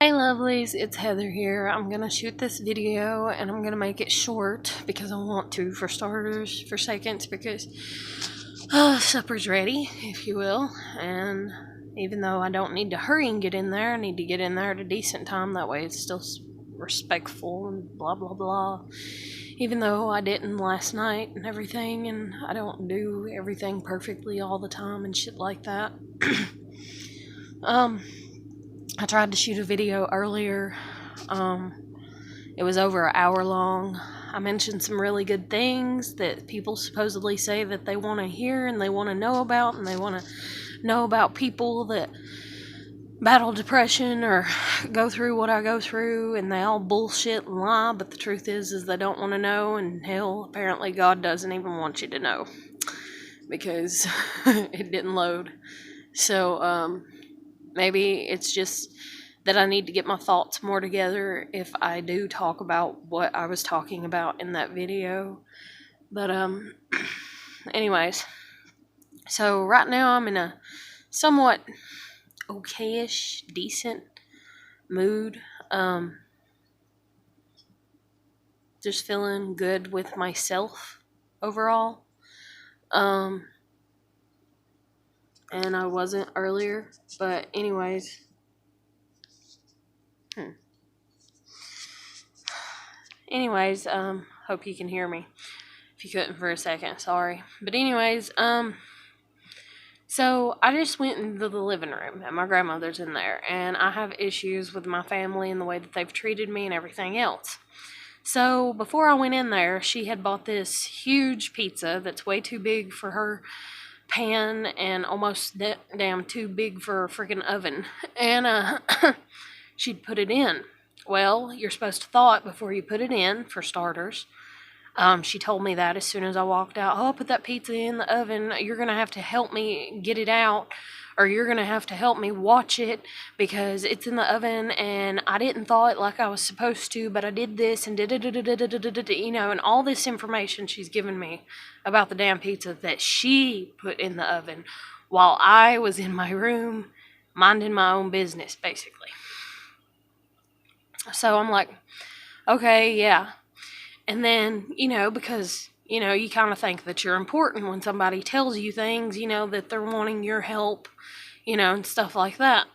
Hey lovelies, it's Heather here. I'm gonna shoot this video and I'm gonna make it short because I want to, for starters, for seconds, because supper's ready, if you will. And even though I don't need to hurry and get in there, I need to get in there at a decent time. That way it's still respectful and blah blah blah. Even though I didn't last night and everything, and I don't do everything perfectly all the time and shit like that. I tried to shoot a video earlier. It was over an hour long. I mentioned some really good things that people supposedly say that they want to hear and they want to know about, and they want to know about people that battle depression or go through what I go through, and they all bullshit and lie, but the truth is they don't want to know, and hell, apparently God doesn't even want you to know because it didn't load. So, maybe it's just that I need to get my thoughts more together if I do talk about what I was talking about in that video. But, anyways, so right now I'm in a somewhat okayish, decent mood. Just feeling good with myself overall. And I wasn't earlier, but anyways. Anyways, hope you can hear me. If you couldn't for a second, sorry. But anyways, so I just went into the living room, and my grandmother's in there, and I have issues with my family and the way that they've treated me and everything else. So before I went in there, she had bought this huge pizza that's way too big for her pan and almost damn too big for a freaking oven. And she'd put it in. Well, you're supposed to thaw it before you put it in, for starters. She told me that as soon as I walked out. Oh, I'll put that pizza in the oven. You're going to have to help me get it out, or you're going to have to help me watch it because it's in the oven and I didn't thaw it like I was supposed to, but I did this and and all this information she's given me about the damn pizza that she put in the oven while I was in my room minding my own business, basically. So I'm like, okay, yeah. And then, because, you kind of think that you're important when somebody tells you things, that they're wanting your help, and stuff like that.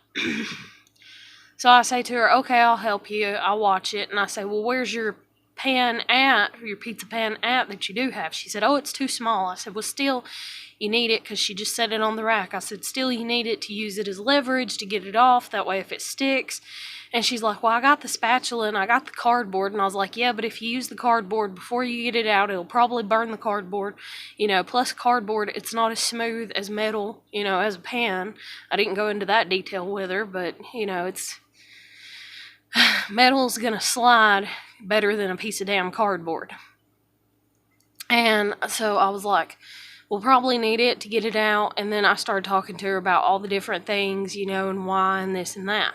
So I say to her, okay, I'll help you. I'll watch it. And I say, well, where's your pan at, your pizza pan at that you do have? She said, oh, it's too small. I said, well, still, you need it, because she just set it on the rack. I said, still, you need it to use it as leverage to get it off. That way, if it sticks. And she's like, well, I got the spatula and I got the cardboard. And I was like, yeah, but if you use the cardboard before you get it out, it'll probably burn the cardboard. Plus cardboard, it's not as smooth as metal, as a pan. I didn't go into that detail with her, but, it's metal's gonna slide better than a piece of damn cardboard. And so I was like, we'll probably need it to get it out. And then I started talking to her about all the different things, and why and this and that.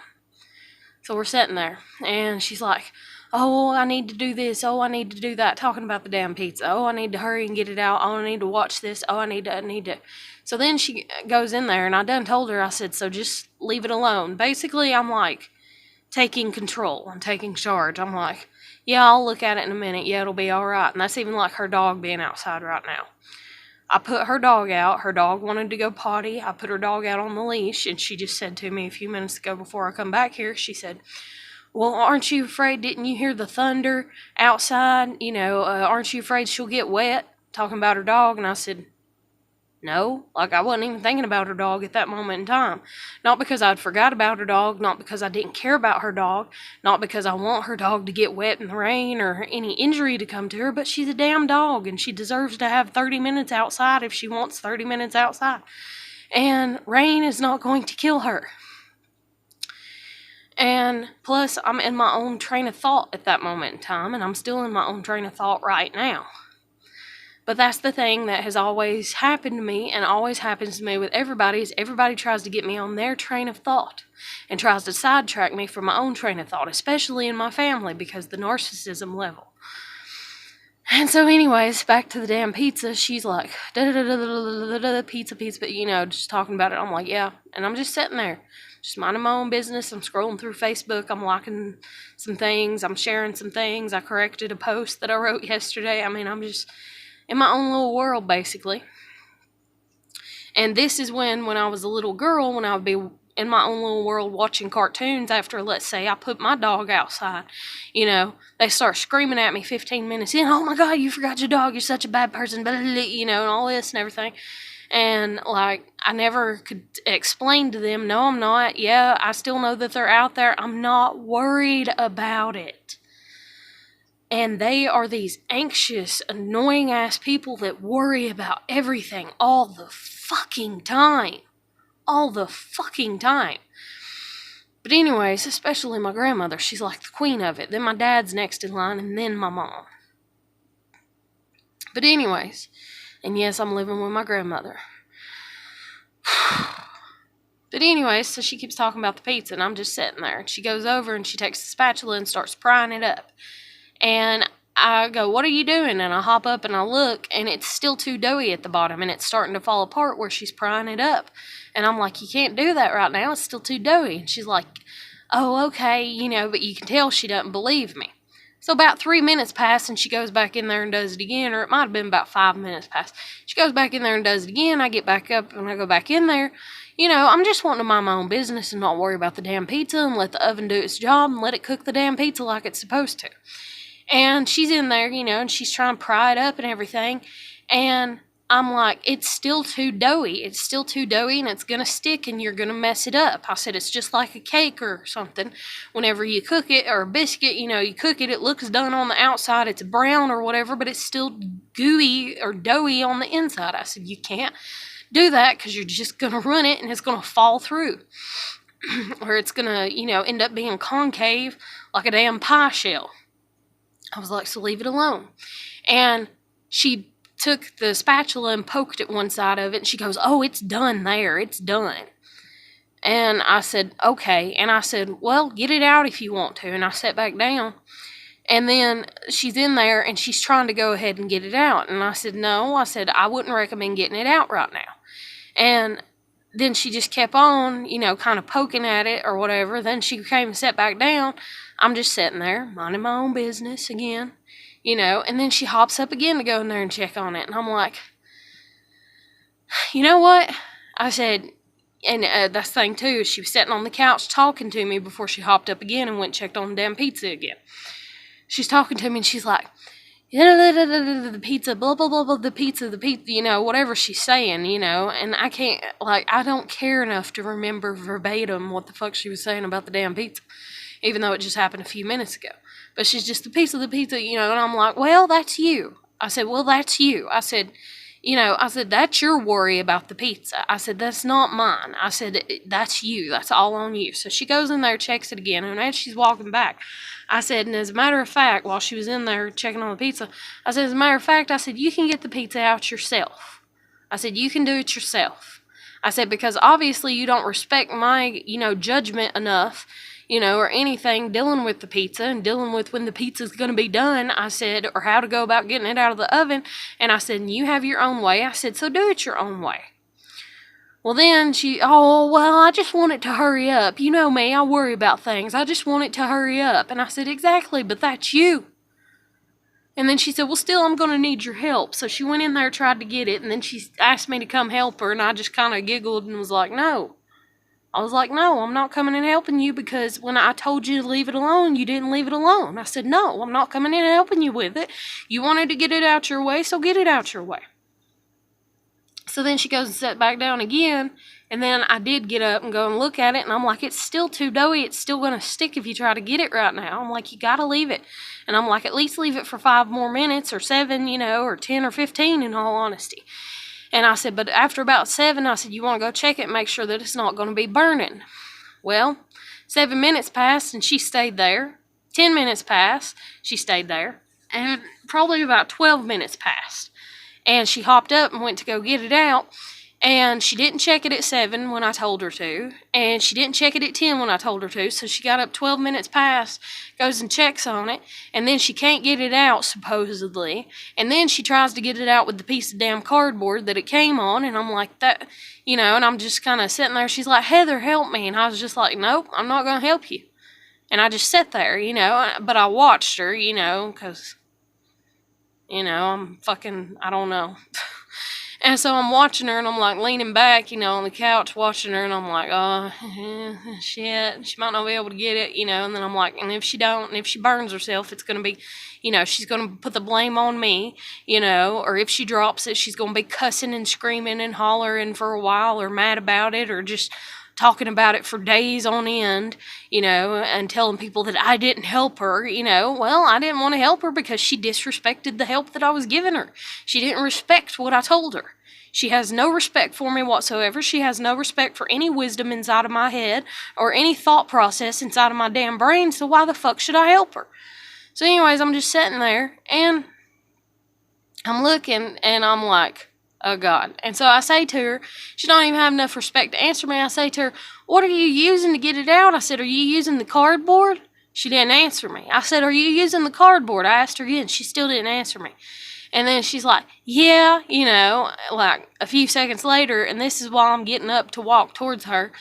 So we're sitting there, and she's like, oh, I need to do this. Oh, I need to do that. Talking about the damn pizza. Oh, I need to hurry and get it out. Oh, I need to watch this. Oh, I need to. So then she goes in there, and I done told her, I said, so just leave it alone. Basically, I'm like taking control. I'm taking charge. I'm like, yeah, I'll look at it in a minute. Yeah, it'll be all right. And that's even like her dog being outside right now. I put her dog out. Her dog wanted to go potty. I put her dog out on the leash, and she just said to me a few minutes ago before I come back here, she said, well, aren't you afraid? Didn't you hear the thunder outside? Aren't you afraid she'll get wet? Talking about her dog. And I said, no, like I wasn't even thinking about her dog at that moment in time. Not because I'd forgot about her dog, not because I didn't care about her dog, not because I want her dog to get wet in the rain or any injury to come to her, but she's a damn dog and she deserves to have 30 minutes outside if she wants 30 minutes outside. And rain is not going to kill her. And plus, I'm in my own train of thought at that moment in time, and I'm still in my own train of thought right now. But that's the thing that has always happened to me and always happens to me with everybody, is everybody tries to get me on their train of thought and tries to sidetrack me from my own train of thought, especially in my family, because the narcissism level. And so anyways, back to the damn pizza. She's like, pizza, just talking about it. I'm like, yeah. And I'm just sitting there just minding my own business. I'm scrolling through Facebook. I'm liking some things. I'm sharing some things. I corrected a post that I wrote yesterday. I mean, I'm just in my own little world, basically. And this is when I was a little girl, when I would be in my own little world watching cartoons after, let's say, I put my dog outside. They start screaming at me 15 minutes in, oh my God, you forgot your dog, you're such a bad person, blah, blah, blah, and all this and everything. And, like, I never could explain to them, no, I'm not. Yeah, I still know that they're out there. I'm not worried about it. And they are these anxious, annoying-ass people that worry about everything all the fucking time. All the fucking time. But anyways, especially my grandmother, she's like the queen of it. Then my dad's next in line, and then my mom. But anyways, and yes, I'm living with my grandmother. But anyways, so she keeps talking about the pizza, and I'm just sitting there. And she goes over, and she takes the spatula and starts prying it up. And I go, what are you doing? And I hop up and I look, and it's still too doughy at the bottom, and it's starting to fall apart where she's prying it up. And I'm like, you can't do that right now. It's still too doughy. And she's like, oh, okay, but you can tell she doesn't believe me. So about 3 minutes pass, and she goes back in there and does it again, or it might have been about 5 minutes pass. She goes back in there and does it again. I get back up, and I go back in there. I'm just wanting to mind my own business and not worry about the damn pizza and let the oven do its job and let it cook the damn pizza like it's supposed to. And she's in there, and she's trying to pry it up and everything. And I'm like, it's still too doughy. It's still too doughy, and it's going to stick, and you're going to mess it up. I said, it's just like a cake or something. Whenever you cook it, or a biscuit, you cook it, it looks done on the outside. It's brown or whatever, but it's still gooey or doughy on the inside. I said, you can't do that because you're just going to ruin it, and it's going to fall through. Or it's going to, end up being concave like a damn pie shell. I was like, so leave it alone. And she took the spatula and poked at one side of it, and she goes, oh, it's done there. It's done. And I said, okay. And I said, well, get it out if you want to. And I sat back down. And then she's in there, and she's trying to go ahead and get it out. And I said, no. I said, I wouldn't recommend getting it out right now. And then she just kept on, kind of poking at it or whatever. Then she came and sat back down. I'm just sitting there, minding my own business again, and then she hops up again to go in there and check on it. And I'm like, you know what? I said, and that's the thing too, she was sitting on the couch talking to me before she hopped up again and went and checked on the damn pizza again. She's talking to me, and she's like, the pizza, blah, blah, blah, blah, the pizza, whatever she's saying, and I can't, I don't care enough to remember verbatim what the fuck she was saying about the damn pizza, even though it just happened a few minutes ago. But she's just the pizza, and I'm like, well, that's you. I said, well, that's you. I said, that's your worry about the pizza. I said, that's not mine. I said, that's you. That's all on you. So she goes in there, checks it again, and as she's walking back, I said, and as a matter of fact, while she was in there checking on the pizza, I said, as a matter of fact, I said, you can get the pizza out yourself. I said, you can do it yourself. I said, because obviously you don't respect my, judgment enough, or anything dealing with the pizza and dealing with when the pizza's going to be done, I said, or how to go about getting it out of the oven. And I said, and you have your own way. I said, so do it your own way. Well, then I just want it to hurry up. You know me, I worry about things. I just want it to hurry up. And I said, exactly, but that's you. And then she said, well, still, I'm going to need your help. So she went in there, tried to get it, and then she asked me to come help her, and I just kind of giggled and was like, no. I was like, no, I'm not coming and helping you because when I told you to leave it alone, you didn't leave it alone. I said, no, I'm not coming in and helping you with it. You wanted to get it out your way, so get it out your way. So then she goes and sat back down again, and then I did get up and go and look at it, and I'm like, it's still too doughy. It's still going to stick if you try to get it right now. I'm like, you got to leave it. And I'm like, at least leave it for 5 more minutes or 7, or 10 or 15 in all honesty. And I said, but after about 7, I said, you want to go check it and make sure that it's not going to be burning. Well, 7 minutes passed, and she stayed there. 10 minutes passed, she stayed there. And probably about 12 minutes passed. And she hopped up and went to go get it out. And she didn't check it at 7 when I told her to. And she didn't check it at 10 when I told her to. So she got up 12 minutes past, goes and checks on it. And then she can't get it out, supposedly. And then she tries to get it out with the piece of damn cardboard that it came on. And I'm like, that, you know, and I'm just kind of sitting there. She's like, Heather, help me. And I was just like, nope, I'm not going to help you. And I just sat there, you know. But I watched her, you know, because, you know, I'm fucking, I don't know. And so I'm watching her, and I'm like leaning back, you know, on the couch watching her, and I'm like, oh, shit, she might not be able to get it, you know. And then I'm like, and if she don't, and if she burns herself, it's going to be, you know, she's going to put the blame on me, you know. Or if she drops it, she's going to be cussing and screaming and hollering for a while, or mad about it, or just talking about it for days on end, you know, and telling people that I didn't help her, you know. Well, I didn't want to help her because she disrespected the help that I was giving her. She didn't respect what I told her. She has no respect for me whatsoever. She has no respect for any wisdom inside of my head or any thought process inside of my damn brain, so why the fuck should I help her? So anyways, I'm just sitting there, and I'm looking, and I'm like, oh, God. And so I say to her, she don't even have enough respect to answer me. I say to her, what are you using to get it out? I said, are you using the cardboard? She didn't answer me. I said, are you using the cardboard? I asked her again. She still didn't answer me. And then she's like, yeah, you know, like a few seconds later, and this is while I'm getting up to walk towards her.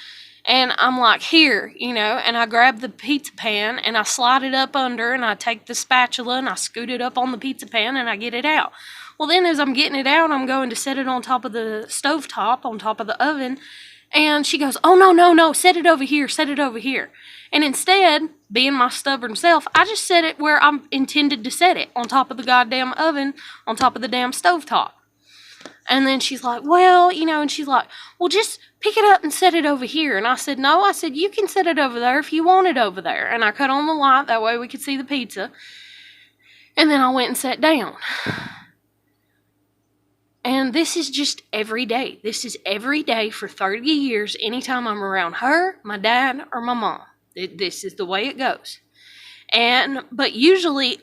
And I'm like, here, you know, and I grab the pizza pan, and I slide it up under, and I take the spatula, and I scoot it up on the pizza pan, and I get it out. Well, then as I'm getting it out, I'm going to set it on top of the stovetop, on top of the oven, and she goes, oh, no, set it over here, set it over here. And instead, being my stubborn self, I just set it where I intended to set it, on top of the goddamn oven, on top of the damn stovetop. And then she's like, well, you know, and she's like, well, just pick it up and set it over here. And I said, no, I said, you can set it over there if you want it over there. And I cut on the light, that way we could see the pizza. And then I went and sat down. And this is just every day. This is every day for 30 years, anytime I'm around her, my dad, or my mom. This is the way it goes. But usually,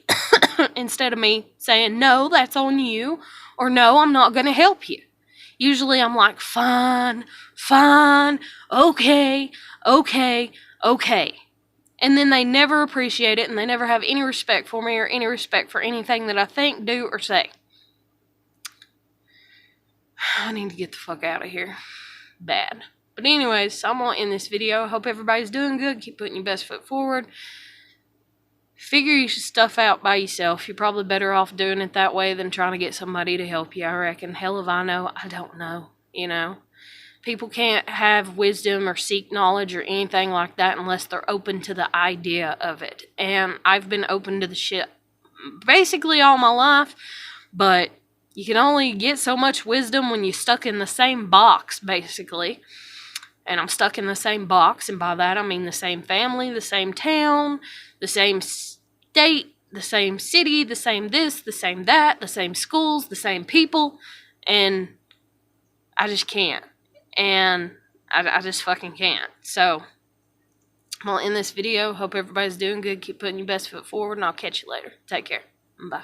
instead of me saying, no, that's on you, or no, I'm not going to help you, usually I'm like, fine, okay. And then they never appreciate it, and they never have any respect for me or any respect for anything that I think, do, or say. I need to get the fuck out of here. Bad. But anyways, I'm going to end this video. I hope everybody's doing good. Keep putting your best foot forward. Figure your stuff out by yourself. You're probably better off doing it that way than trying to get somebody to help you, I reckon. Hell if I know. I don't know, you know. People can't have wisdom or seek knowledge or anything like that unless they're open to the idea of it. And I've been open to the shit basically all my life, but you can only get so much wisdom when you're stuck in the same box, basically. And I'm stuck in the same box, and by that I mean the same family, the same town, the same state, the same city, the same this, the same that, the same schools, the same people, and I just can't. And I just fucking can't. So, I'm going to end this video. Hope everybody's doing good. Keep putting your best foot forward, and I'll catch you later. Take care. Bye.